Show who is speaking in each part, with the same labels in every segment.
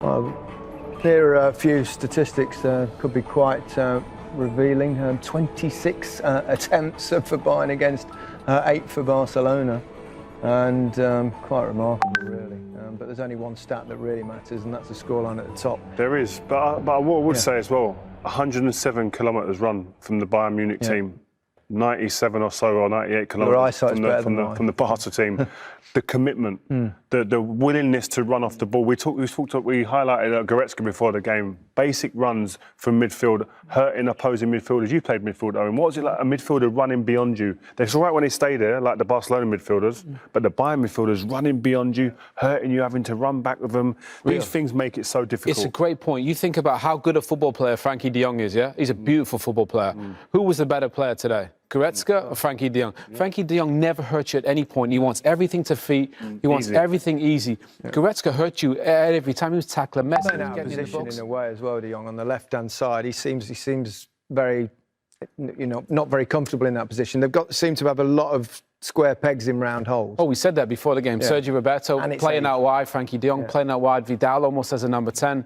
Speaker 1: Well, here are a few statistics could be quite revealing. 26 attempts for Bayern against 8 for Barcelona, and quite remarkable, really. But there's only one stat that really matters, and that's the scoreline at the top.
Speaker 2: There is, but what I would say as well, 107 kilometres run from the Bayern Munich team. 97 or so, or 98 kilometres from the Barca team. The commitment, the willingness to run off the ball. We highlighted Goretzka before the game. Basic runs from midfield, hurting opposing midfielders. You played midfield, Owen. What was it like, a midfielder running beyond you? It's all right when they stay there, like the Barcelona midfielders, but the Bayern midfielders running beyond you, hurting you, having to run back with them. These things make it so difficult.
Speaker 3: It's a great point. You think about how good a football player Frankie de Jong is, yeah? He's a beautiful football player. Who was the better player today? Goretzka or Frankie de Jong? Frankie de Jong never hurts you at any point. He wants everything to feet. He wants everything easy. Goretzka hurt you every time he was tackling. Messi was getting in the box.
Speaker 1: In a way as well, de Jong on the left-hand side. He seems very, not very comfortable in that position. They've seem to have a lot of square pegs in round holes.
Speaker 3: Oh, we said that before the game. Sergio Roberto playing out wide, Frankie de Jong playing out wide, Vidal almost as a number 10.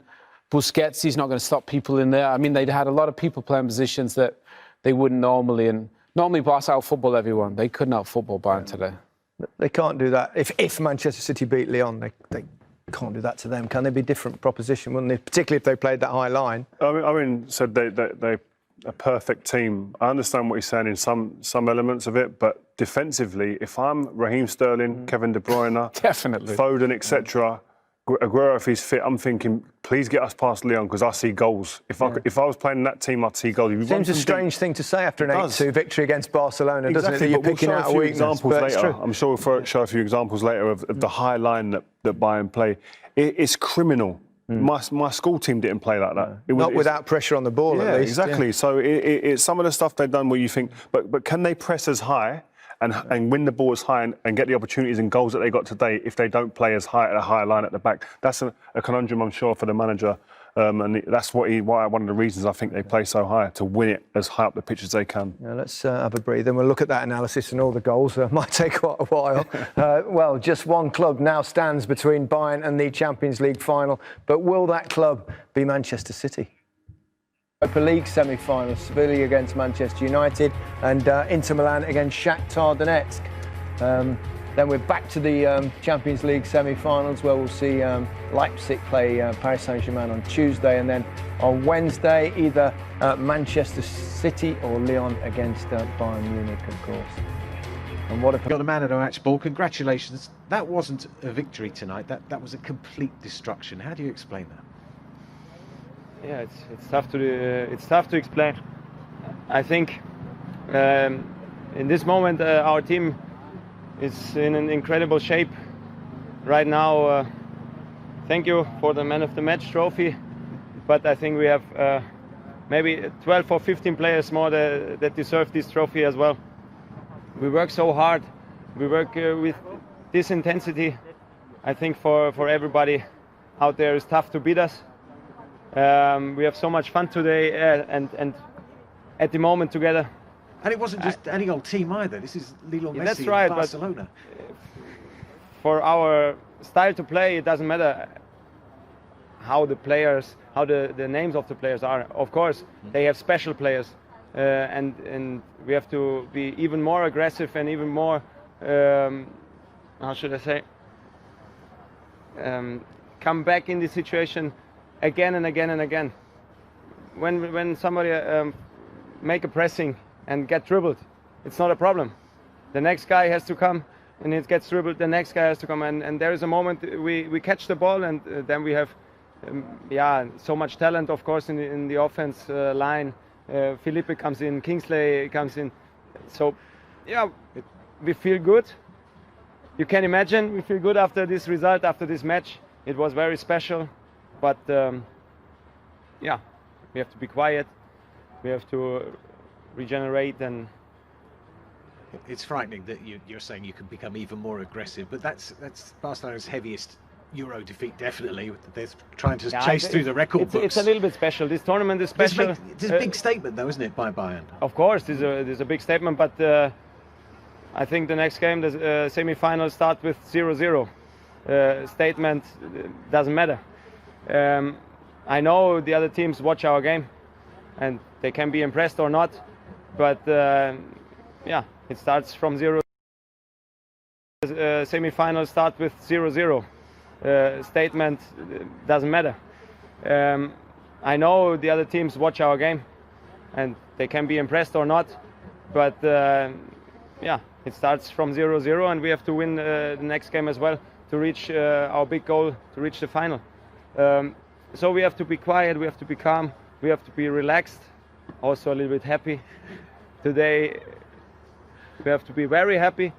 Speaker 3: Busquets, he's not going to stop people in there. I mean, they'd had a lot of people playing positions that they wouldn't normally. And normally Barca out-football everyone. They couldn't out-football Bayern today.
Speaker 1: They can't do that. If Manchester City beat Lyon, they can't do that to them. Can they be a different proposition, wouldn't they? Particularly if they played that high line.
Speaker 2: I mean, said they're a perfect team. I understand what he's saying in some elements of it, but defensively, if I'm Raheem Sterling, Kevin De Bruyne,
Speaker 3: definitely
Speaker 2: Foden, etc., Aguero, if he's fit, I'm thinking, please get us past Lyon because I see goals. If I was playing that team, I'd see goals.
Speaker 1: Seems a strange thing to say after an 8-2 victory against Barcelona, doesn't it? That you're picking out a weakness.
Speaker 2: Examples later. I'm sure we'll show a few examples later of the high line that Bayern play. It's criminal. My school team didn't play like that.
Speaker 1: Not without pressure on the ball, at least.
Speaker 2: Exactly. Yeah. So it's some of the stuff they've done where you think, but can they press as high and win the ball as high and get the opportunities and goals that they got today if they don't play as high at a higher line at the back? That's a conundrum, I'm sure, for the manager. And that's why one of the reasons I think they play so high, to win it as high up the pitch as they can.
Speaker 1: Yeah, let's have a breather and we'll look at that analysis and all the goals. Might take quite a while. Well, just one club now stands between Bayern and the Champions League final. But will that club be Manchester City? Europa League semi-finals, Sevilla against Manchester United and Inter Milan against Shakhtar Donetsk. Then we're back to the Champions League semi-finals where we'll see Leipzig play Paris Saint-Germain on Tuesday, and then on Wednesday either Manchester City or Lyon against Bayern Munich, of course. And what if
Speaker 4: got the man of the match ball? Congratulations. That wasn't a victory tonight. That was a complete destruction. How do you explain that?
Speaker 5: Yeah, it's tough to explain. I think in this moment our team is in an incredible shape right now. Thank you for the man of the match trophy, but I think we have maybe 12 or 15 players more that deserve this trophy as well. We work so hard. We work with this intensity. I think for everybody out there, it's tough to beat us. We have so much fun today and at the moment together.
Speaker 4: And it wasn't just any old team either. This is Lyon, Messi,
Speaker 5: that's right,
Speaker 4: Barcelona.
Speaker 5: But for our style to play, it doesn't matter how the players, how the names of the players are. Of course, they have special players, and we have to be even more aggressive and even more, how should I say, come back in this situation again and again and again. When somebody make a pressing and get dribbled, it's not a problem. The next guy has to come and it gets dribbled, the next guy has to come, and there is a moment we catch the ball, and then we have so much talent, of course, in the offense line. Felipe comes in, Kingsley comes in, so we feel good. You can imagine we feel good after this result, after this match. It was very special, but we have to be quiet. We have to regenerate, and
Speaker 4: it's frightening that you're saying you can become even more aggressive, but that's Barcelona's heaviest Euro defeat, definitely. They're trying to chase through the record books.
Speaker 5: It's a little bit special. This tournament is special.
Speaker 4: It's a big statement, though, isn't it, by Bayern?
Speaker 5: Of course, there's a big statement, but I think the next game, the semi-final, start with 0-0. Statement doesn't matter. I know the other teams watch our game, and they can be impressed or not, but yeah, it starts from 0. Semi-finals start with 0-0. Statement doesn't matter. I know the other teams watch our game, and they can be impressed or not, but yeah, it starts from 0-0, and we have to win the next game as well to reach our big goal, to reach the final. So we have to be quiet, we have to be calm, we have to be relaxed, also a little bit happy. Today we have to be very happy.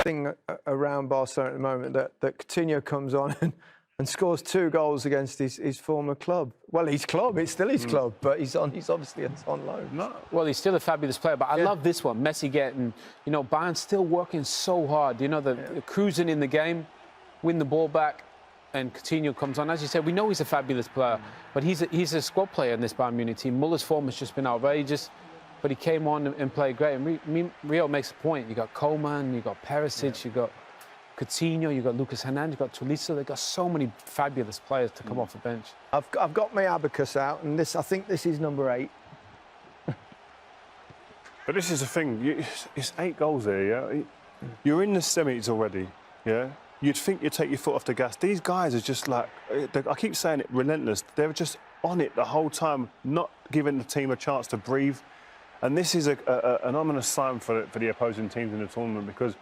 Speaker 1: Thing around Barcelona at the moment that Coutinho comes on and scores 2 goals against his former club. Well, his club, it's still his club, but he's obviously on loan.
Speaker 3: No. Well, he's still a fabulous player, but I love this one. Messi getting, you know, Bayern still working so hard. You know, the cruising in the game, win the ball back, and Coutinho comes on. As you said, we know he's a fabulous player, but he's a squad player in this Bayern Munich team. Muller's form has just been outrageous, but he came on and played great. And Rio makes a point. You got Coman, you got Perisic, you got Coutinho, you got Lucas Hernandez, you got Tolisso. They've got so many fabulous players to come off the bench.
Speaker 1: I've got my abacus out, and I think this is number 8.
Speaker 2: But this is the thing. It's 8 goals there, yeah? You're in the semis already, yeah? You'd think you'd take your foot off the gas. These guys are just like, I keep saying it, relentless. They're just on it the whole time, not giving the team a chance to breathe. And this is an ominous sign for the opposing teams in the tournament, because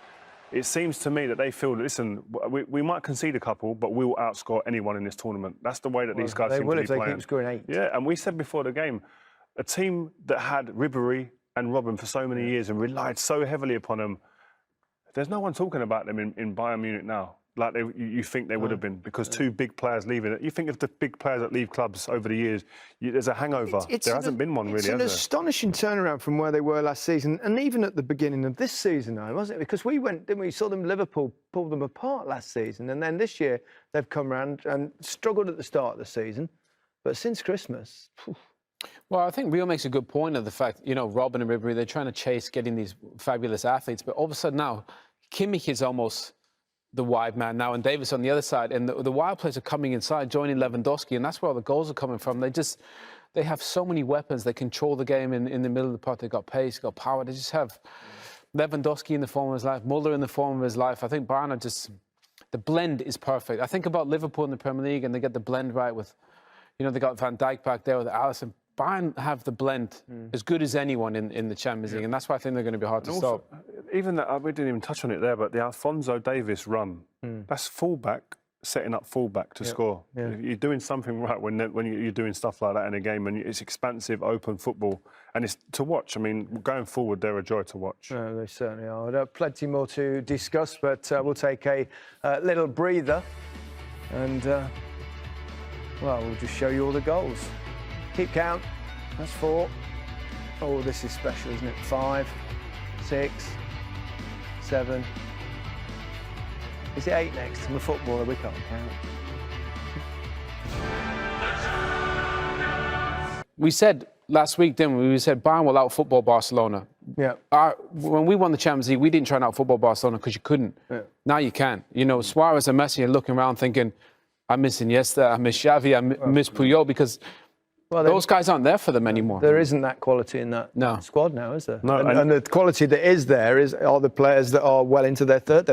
Speaker 2: it seems to me that they feel that, listen, we might concede a couple, but we will outscore anyone in this tournament. That's the way that these guys seem to be playing. They will if they keep
Speaker 1: scoring 8.
Speaker 2: Yeah, and we said before the game, a team that had Ribéry and Robben for so many years and relied so heavily upon them, there's no one talking about them in Bayern Munich now, like you think they would have been, because 2 big players leaving it. You think of the big players that leave clubs over the years, there's a hangover. There hasn't been one, really, has there?
Speaker 1: It's an astonishing turnaround from where they were last season, and even at the beginning of this season, though, wasn't it? Because we saw them, Liverpool pull them apart last season, and then this year they've come around and struggled at the start of the season, but since Christmas...
Speaker 3: Well, I think Rio makes a good point of the fact, you know, Robben and Ribéry, they're trying to chase getting these fabulous athletes, but all of a sudden now, Kimmich is almost the wide man now, and Davis on the other side, and the wide players are coming inside, joining Lewandowski, and that's where all the goals are coming from. They have so many weapons. They control the game in the middle of the park. They've got pace, they've got power. They just have Lewandowski in the form of his life, Muller in the form of his life. I think Bayern are just, the blend is perfect. I think about Liverpool in the Premier League, and they get the blend right with, you know, they got Van Dijk back there with Alisson. Bayern have the blend as good as anyone in the Champions League, and that's why I think they're going to be hard to stop.
Speaker 2: Even that, we didn't even touch on it there, but the Alphonso Davies run, that's fullback, setting up fullback to score. Yeah. You're doing something right when you're doing stuff like that in a game, and it's expansive, open football, and it's to watch. I mean, going forward, they're a joy to watch.
Speaker 1: No, they certainly are. There are plenty more to discuss, but we'll take a little breather, and well, we'll just show you all the goals. Keep count. That's 4. Oh, this is special, isn't it? 5, 6, 7. Is it 8 next? I'm a footballer, we can't count.
Speaker 3: We said last week, didn't we? We said Bayern will out-football Barcelona.
Speaker 1: Yeah.
Speaker 3: When we won the Champions League, we didn't try and out-football Barcelona because you couldn't. Yeah. Now you can. You know, Suarez and Messi are looking around thinking, I miss Iniesta, I miss Xavi, I miss Puyol, because those guys aren't there for them anymore.
Speaker 1: There isn't that quality in that squad now, is there? No, and the quality that is there are the players that are well into their third.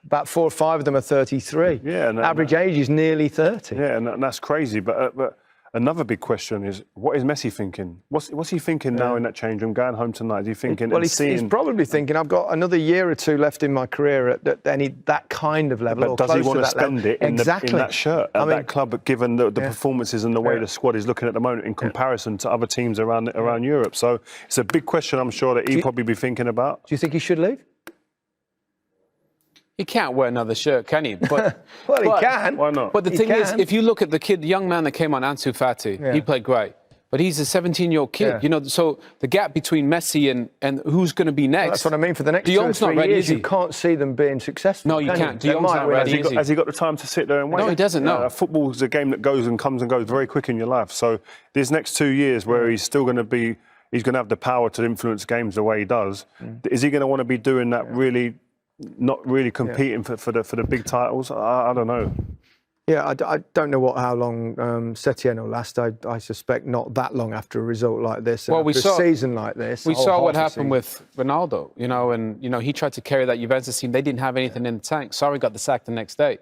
Speaker 1: About 4 or 5 of them are 33. Yeah, average age is nearly 30.
Speaker 2: Yeah, and that's crazy. But another big question is, what is Messi thinking? What's he thinking now in that change room, going home tonight? Is he thinking?
Speaker 1: Well, he's probably thinking, I've got another year or 2 left in my career at that kind of level.
Speaker 2: But does he want to spend it in that shirt at that club, given the performances and the way the squad is looking at the moment in comparison to other teams around Europe? So it's a big question, I'm sure, that he'd probably be thinking about.
Speaker 1: Do you think he should leave?
Speaker 3: He can't wear another shirt, can he? But,
Speaker 1: well, he can.
Speaker 2: Why not?
Speaker 3: But the thing is, if you look at the young man that came on, Ansu Fati, he played great. But he's a 17-year-old kid, you know. So the gap between Messi and who's going to be next?
Speaker 1: Well, that's what I mean. For the next 2 or 3 years, you can't see them being successful.
Speaker 3: No, you can't. De Jong's not ready.
Speaker 2: Has he got the time to sit there and wait?
Speaker 3: No, he doesn't. No.
Speaker 2: Football's a game that goes and comes and goes very quick in your life. So these next 2 years, where he's still going to be, he's going to have the power to influence games the way he does. Is he going to want to be doing that really not really competing for the big titles. I don't know.
Speaker 1: Yeah, I don't know how long Setien will last. I suspect not that long after a result like this.
Speaker 3: Well, we saw
Speaker 1: a season like this.
Speaker 3: We saw what happened with Ronaldo, you know, and, you know, he tried to carry that Juventus team. They didn't have anything in the tank. Sarri got the sack the next day.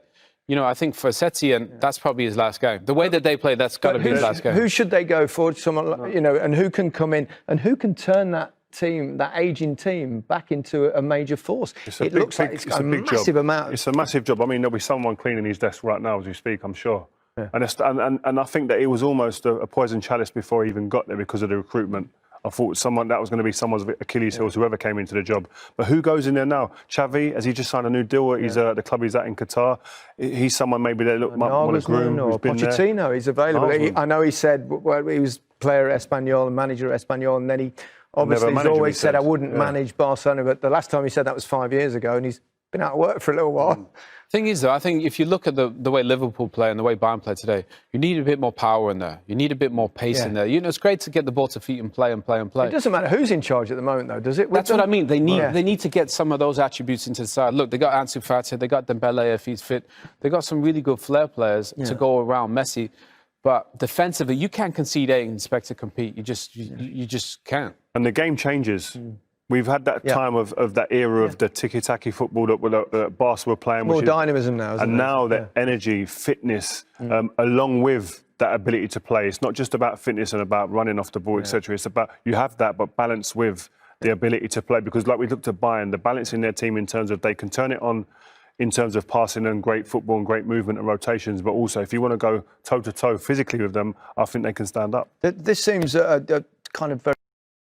Speaker 3: You know, I think for Setien, that's probably his last game. The way that they play, that's got to be his last game.
Speaker 1: Who should they go for? Someone, you know, and who can come in and who can turn that team, that aging team, back into a major force? It looks like it's got a massive amount.
Speaker 2: It's a massive job. I mean, there'll be someone cleaning his desk right now as we speak, I'm sure. Yeah. And I think that it was almost a poison chalice before he even got there because of the recruitment. I thought that was going to be someone's Achilles heels, whoever came into the job. But who goes in there now? Xavi, has he just signed a new deal? He's at the club he's at in Qatar. He's someone maybe they look might want to groom.
Speaker 1: Or Pochettino, he's available. I know he said he was player at Espanyol and manager at Espanyol, and then he obviously he's always said I wouldn't manage Barcelona. But the last time he said that was 5 years ago, and he's been out of work for a little while.
Speaker 3: Thing is, though, I think if you look at the way Liverpool play and the way Bayern play today, you need a bit more power in there. You need a bit more pace in there. You know, it's great to get the ball to feet and play and play and play.
Speaker 1: It doesn't matter who's in charge at the moment, though, does it?
Speaker 3: That's what I mean. They need to get some of those attributes into the side. Look, they got Ansu Fati, they got Dembele if he's fit. They got some really good flair players to go around Messi. But defensively, you can't concede and expect to compete. You just can't.
Speaker 2: And the game changes. We've had that time of that era of the tiki-taki football that Barca were playing.
Speaker 1: More dynamism now, isn't it?
Speaker 2: And now that energy, fitness, along with that ability to play. It's not just about fitness and about running off the ball, etc. It's about, you have that, but balance with the ability to play. Because like we looked at Bayern, the balance in their team in terms of they can turn it on in terms of passing and great football and great movement and rotations. But also, if you want to go toe-to-toe physically with them, I think they can stand up.
Speaker 1: This seems a kind of very